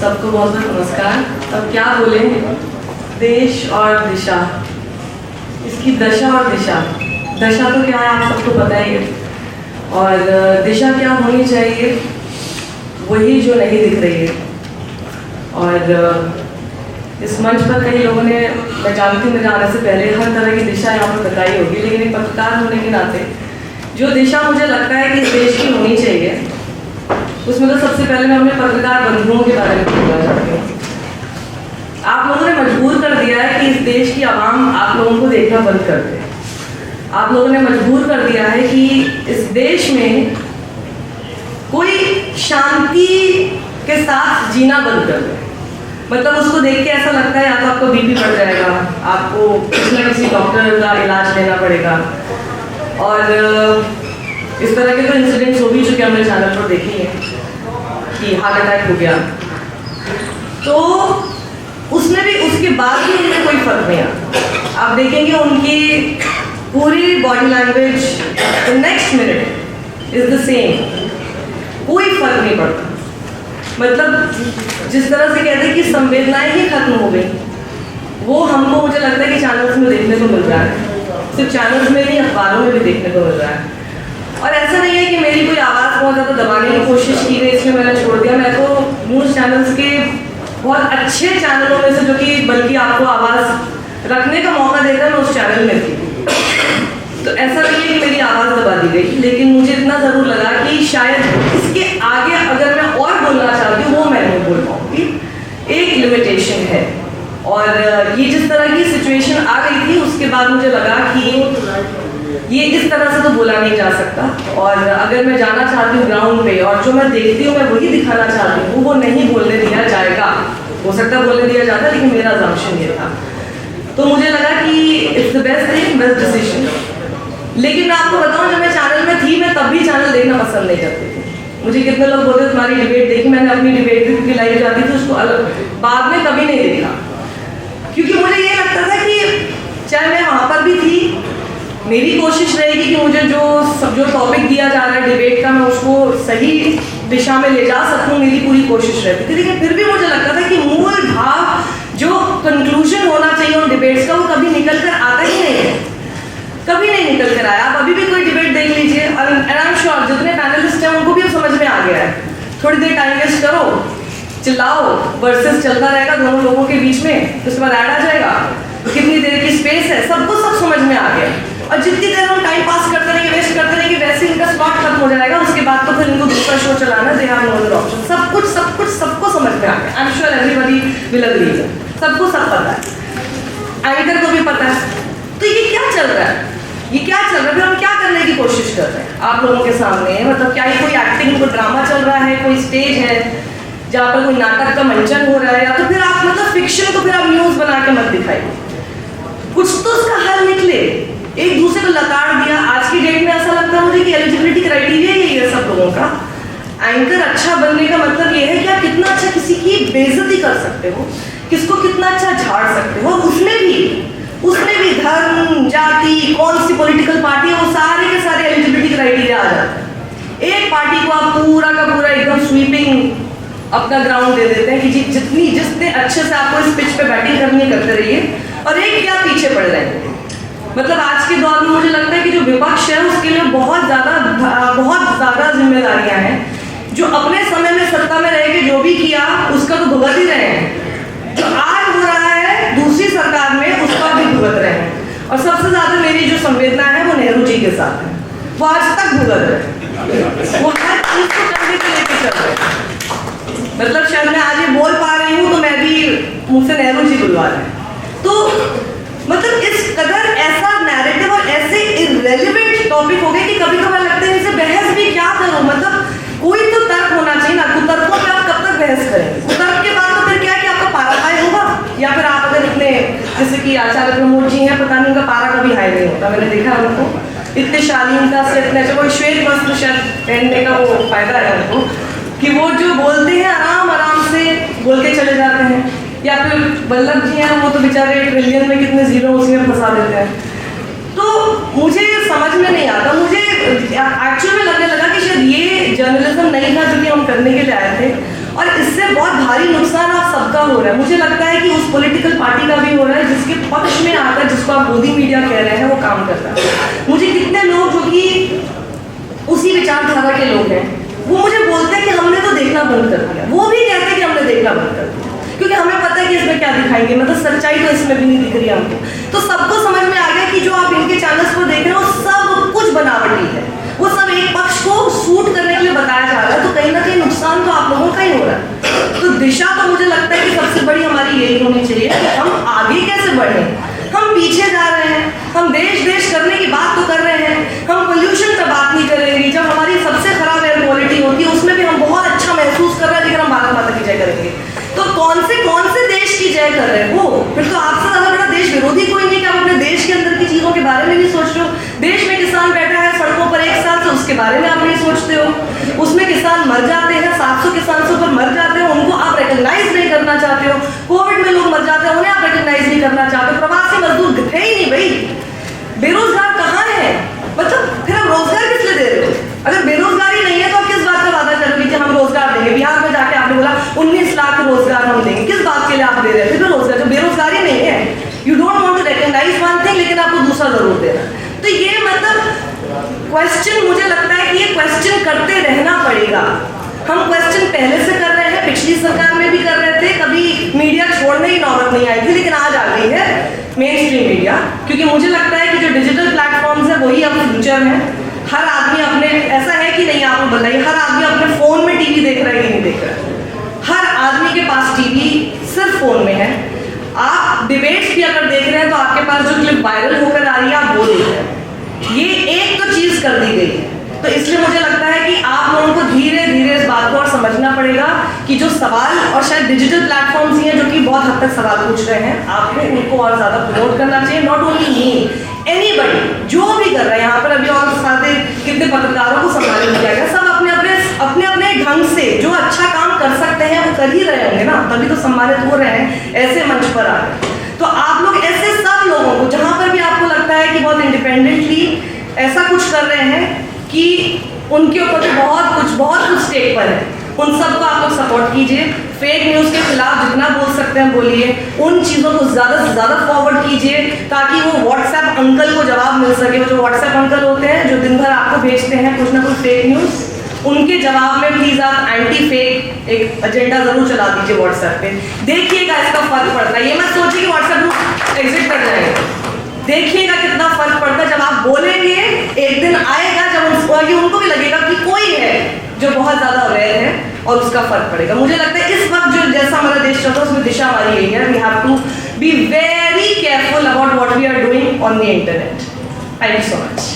सबको बहुत बहुत नमस्कार। अब क्या बोले, देश और दिशा, इसकी दशा और दिशा। दशा तो क्या है आप सबको पता ही है, और दिशा क्या होनी चाहिए वही जो नहीं दिख रही है। और इस मंच पर कई लोगों ने, मैं जानती हूँ, जाने से पहले हर तरह की दिशा यहाँ पर बताई होगी, लेकिन एक पत्रकार होने के नाते जो दिशा मुझे लगता है कि इस देश की होनी चाहिए, उसमें तो सबसे पहले मैं अपने पत्रकार बंधुओं के बारे में बोलना चाहती हूँ। आप लोगों ने मजबूर कर दिया है कि इस देश की आवाम आप लोगों को देखना बंद कर दे। आप लोगों ने मजबूर कर दिया है कि इस देश में कोई शांति के साथ जीना बंद कर दे। मतलब उसको देख के ऐसा लगता है या तो आपको बीपी बढ़ जाएगा, आपको किसी न किसी डॉक्टर का इलाज लेना पड़ेगा। और इस तरह के तो इंसिडेंट्स हो भी चुके हमने चैनल पर देखी है कि हार्ट अटैक हो गया, तो उसमें भी, उसके बाद भी उनमें कोई फर्क नहीं आता। आप देखेंगे उनकी पूरी body language the next minute is the same, कोई फर्क नहीं पड़ता। मतलब जिस तरह से कहते हैं कि संवेदनाएं ही खत्म हो गई, वो हमको, मुझे लगता है कि चैनल्स में देखने को मिल रहा है। सिर्फ चैनल्स में नहीं, अखबारों में भी देखने को मिल रहा है। और ऐसा नहीं है कि मेरी कोई आवाज़ बहुत ज़्यादा दबाने की कोशिश की गई इसलिए मैंने छोड़ दिया। मैं तो न्यूज़ चैनल्स के बहुत अच्छे चैनलों में से, जो कि बल्कि आपको आवाज़ रखने का मौका देकर, मैं उस चैनल में थी। तो ऐसा नहीं है कि मेरी आवाज़ दबा दी गई, लेकिन मुझे इतना ज़रूर लगा कि शायद इसके आगे अगर मैं और बोलना चाहती हूँ वो मैं नहीं बोल पाऊँगी, एक लिमिटेशन है। और ये जिस तरह की सिचुएशन आ गई थी, उसके बाद मुझे लगा कि ये इस तरह से तो बोला नहीं जा सकता। और अगर मैं जाना चाहती हूँ ग्राउंड पे और जो मैं देखती हूँ मैं वही दिखाना चाहती हूँ, वो नहीं बोलने दिया जाएगा। हो सकता है बोलने दिया जाता, लेकिन मेरा अजम्पशन ये था। तो मुझे लगा कि it's the best thing, best decision. लेकिन मैं आपको बताऊं, जब मैं चैनल में थी, मैं तब भी चैनल देखना पसंद नहीं करती थी। मुझे कितने लोग बोलते तुम्हारी डिबेट देखी, मैंने अपनी डिबेट भी, क्योंकि लाइव जाती थी, उसको अलग बाद में कभी नहीं देखा, क्योंकि मुझे ये लगता था कि चाहे मैं वहाँ पर भी थी, मेरी कोशिश रहेगी कि मुझे जो टॉपिक दिया जा रहा है डिबेट का, मैं उसको सही दिशा में ले जा सकूँ, मेरी पूरी कोशिश रहती थी। लेकिन फिर भी मुझे लगता था कि मूल भाव, जो कंक्लूजन होना चाहिए उन डिबेट्स का, वो कभी निकल कर आता ही नहीं है, कभी नहीं निकल कर आया। आप अभी भी कोई डिबेट देख लीजिए, और आई एम श्योर जितने पैनलिस्ट हैं उनको भी अब समझ में आ गया है। थोड़ी देर टाइम वेस्ट करो, चिल्लाओ, वर्सेस चलता रहेगा दोनों लोगों के बीच में, उसके बाद ऐड आ जाएगा, कितनी देर की स्पेस है, सबको सब समझ में आ गया। और जितनी देर हम टाइम पास करते रहेंगे, वेस्ट करते रहेंगे, वैसे इनका स्लॉट खत्म हो जाएगा। उसके बाद तो फिर इनको दूसरा शो चलाना, they have no other option. सब कुछ सबको समझ में आ गया। I am sure everybody will agree, सबको सब पता है, एंकर को भी पता है। तो ये क्या चल रहा है, ये क्या चल रहा है, हम क्या करने की कोशिश कर रहे हैं आप लोगों के सामने? मतलब क्या ये कोई एक्टिंग, कोई ड्रामा चल रहा है, कोई स्टेज है जहाँ पर कोई नाटक का मंचन हो रहा है, या तो फिर आप मतलब फिक्शन को फिर आप न्यूज़ बना के मत दिखाइए। कुछ तो उसका हल निकले। एक दूसरे को लताड़ दिया। आज की डेट में ऐसा लगता है मुझे कि एलिजिबिलिटी क्राइटेरिया ही है सब लोगों का। एंकर अच्छा बनने का मतलब ये है कि आप कितना अच्छा किसी की बेइज्जती कर सकते हो, किसको कितना अच्छा झाड़ सकते हो। उसमें भी धर्म, जाति, कौन सी पॉलिटिकल पार्टी है, वो सारे के सारे एलिजिबिलिटी क्राइटेरिया आ जाते हैं। एक पार्टी को आप पूरा का पूरा एकदम स्वीपिंग अपना ग्राउंड दे देते हैं कि जितने अच्छे से आपको इस पिच पे बैटिंग करनी है करते रहिए, और एक क्या पीछे पड़ रहे हैं। मतलब आज के दौर में मुझे लगता है कि जो विपक्ष है उसके लिए बहुत ज़्यादा जिम्मेदारियां हैं। जो अपने समय में सत्ता में रह के जो भी किया उसका तो भुगत ही रहे हैं, जो आज हो रहा है दूसरी सरकार में उसका भी भुगत रहे हैं। और सबसे ज़्यादा मेरी जो संवेदना है वो नेहरू जी के साथ है। वो आज तक भुगत रहे हैं, वो हर चीज़ को करने के लेके चल रहे हैं। मतलब शायद मैं आज ये बोल पा रही हूँ तो मैं भी, मुझसे नेहरू जी बुलवा रहे हैं। तो मतलब इस कदर ऐसा नैरेटिव और ऐसे इररेलेवेंट टॉपिक हो गए कि कभी कभार लगता है इनसे बहस भी क्या करूं। मतलब कोई तो तर्क होना चाहिए ना। कुतर्कों पे आप कब तक बहस करेंगे? कुतर्क के बाद तो फिर क्या है कि आपका पारा हाई होगा, या फिर आप अगर इतने, जैसे कि आचार्य प्रमोद जी हैं, पता नहीं उनका पारा कभी हाई नहीं होता। मैंने देखा है उनको, इतने शालीनता से, इतने अच्छा, वो श्वेत वस्त्र शायद पहनने का वो फायदा है उनको, कि वो जो बोलते हैं आराम से बोल के चले जाते हैं। या फिर वल्लभ जी हैं, वो तो बेचारे ट्रिलियन में कितने जीरो उसी में फंसा देते हैं। तो मुझे समझ में नहीं आता। मुझे एक्चुअली में लगने लगा कि शायद ये जर्नलिज्म नहीं था जो कि हम करने के लिए आए थे। और इससे बहुत भारी नुकसान आप सबका हो रहा है। मुझे लगता है कि उस पॉलिटिकल पार्टी का भी हो रहा है जिसके पक्ष में आकर, जिसको आप मोदी मीडिया कह रहे हैं, वो काम कर रहा है। मुझे कितने लोग जो कि उसी विचारधारा के लोग हैं, वो मुझे बोलते हैं कि हमने तो देखना बंद कर दिया। वो भी कहते हैं कि हमने देखना बंद कर दिया क्योंकि हमें पता है कि इसमें क्या दिखाएंगे, मतलब सच्चाई तो इसमें भी नहीं दिख रही हमको। तो सबको समझ में आ गया कि जो आप इनके चैनल्स पर देख रहे हो सब कुछ बनावटी है, वो सब एक पक्ष को सूट करने के लिए बताया जा रहा है। तो कहीं ना कहीं नुकसान तो आप लोगों का ही हो रहा है। तो दिशा तो मुझे लगता है कि सबसे बड़ी हमारी यही होनी चाहिए कि हम आगे कैसे बढ़े। हम पीछे जा रहे हैं, हम देश करने की बात तो कर रहे हैं, हम पोल्यूशन पर बात नहीं करेंगे। जब हमारी सबसे खराब एयर क्वालिटी होती है उसमें भी हम बहुत अच्छा महसूस कर रहे हैं, लेकिन हम भारत माता की जय करेंगे। तो कौन से देश की जय कर रहे हैं वो? फिर तो आपसे ज्यादा बड़ा देश विरोधी कोई नहीं कि आप अपने देश के अंदर की चीजों के बारे में नहीं सोच रहे हो। देश में किसान बैठा है सड़कों पर एक साल से, उसके बारे में आप नहीं सोचते हो। उसमें किसान मर जाते हैं, 700 किसान से ऊपर मर जाते हैं, उनको आप रिकॉग्नाइज नहीं करना चाहते हो। कोविड में लोग मर जाते हैं, उन्हें आप रिकॉग्नाइज नहीं करना चाहते हो। प्रवासी मजदूर थे ही नहीं भाई, बेरोजगार कहाँ है? मतलब फिर आप रोजगार किस लिए दे रहे हो? अगर बेरोजगारी नहीं है तो आप किस बात का वादा करोगे कि हम रोजगार देंगे? बिहार में जाके आपने बोला 19 लाख रोजगार हम देंगे, किस बात के लिए आप दे रहे थे? तो रोजगार, जो बेरोजगारी नहीं है, you don't want to recognise one thing, लेकिन आपको दूसरा जरूर देना। तो ये मतलब क्वेश्चन, मुझे लगता है कि ये क्वेश्चन करते रहना पड़ेगा। हम क्वेश्चन पहले से कर रहे हैं, पिछली सरकार में भी कर रहे थे, कभी मीडिया छोड़ने की नौबत नहीं आई थी, लेकिन आज आ गई है मेन स्ट्रीम मीडिया। क्योंकि मुझे लगता है कि जो डिजिटल प्लेटफॉर्म्स है वही अब फ्यूचर है। हर आदमी अपने, ऐसा है कि नहीं आपको बताइए, हर आदमी अपने फोन में टीवी देख रहा है कि नहीं देख रहा है? हर आदमी के पास टीवी सिर्फ फोन में है। आप डिबेट्स भी अगर देख रहे हैं तो आपके पास जो क्लिप वायरल होकर आ रही है आप वो देख रहे हैं। ये एक तो चीज कर दी गई है। तो इसलिए मुझे लगता है कि आप लोगों को धीरे धीरे इस बात को और समझना पड़ेगा कि जो सवाल, और शायद डिजिटल प्लेटफॉर्म्स ही हैं जो कि बहुत हद तक सवाल पूछ रहे हैं, आपको उनको और ज्यादा प्रमोट करना चाहिए। नॉट ओनली मी, एनीबडी जो भी कर रहा है यहाँ पर, अभी और साथ कितने पत्रकारों को सम्मानित किया गया, सब अपने अपने ढंग से जो अच्छा काम कर सकते हैं वो कर ही रहे होंगे ना, तभी तो सम्मानित हो रहे हैं ऐसे मंच पर आकर। तो आप लोग ऐसे सब लोगों को, जहां पर भी आपको लगता है कि बहुत इंडिपेंडेंटली ऐसा कुछ कर रहे हैं कि उनके ऊपर बहुत कुछ स्टेक पर है, उन सबको आप लोग सपोर्ट कीजिए। फेक न्यूज़ के खिलाफ जितना बोल सकते हैं बोलिए, उन चीज़ों को ज़्यादा से ज़्यादा फॉरवर्ड कीजिए ताकि वो व्हाट्सएप अंकल को जवाब मिल सके। वो जो व्हाट्सएप अंकल होते हैं जो दिन भर आपको भेजते हैं कुछ ना कुछ फेक न्यूज़, उनके जवाब में प्लीज़ आप एंटी फेक एक एजेंडा ज़रूर चला दीजिए व्हाट्सएप पे। देखिएगा इसका फर्क पड़ता है। ये मत सोचिए कि व्हाट्सएप ग्रुप एग्जिट कर जाएगा, देखिएगा कितना फर्क पड़ता है। जब आप बोलेंगे एक दिन आएगा जब उनको भी लगेगा कि कोई है जो बहुत ज्यादा अवेयर है और उसका फर्क पड़ेगा। मुझे लगता है इस वक्त जो जैसा हमारा देश चल रहा है उसमें दिशा हमारी यही है, we have to be very careful about what we are doing on the internet. Thank you so much.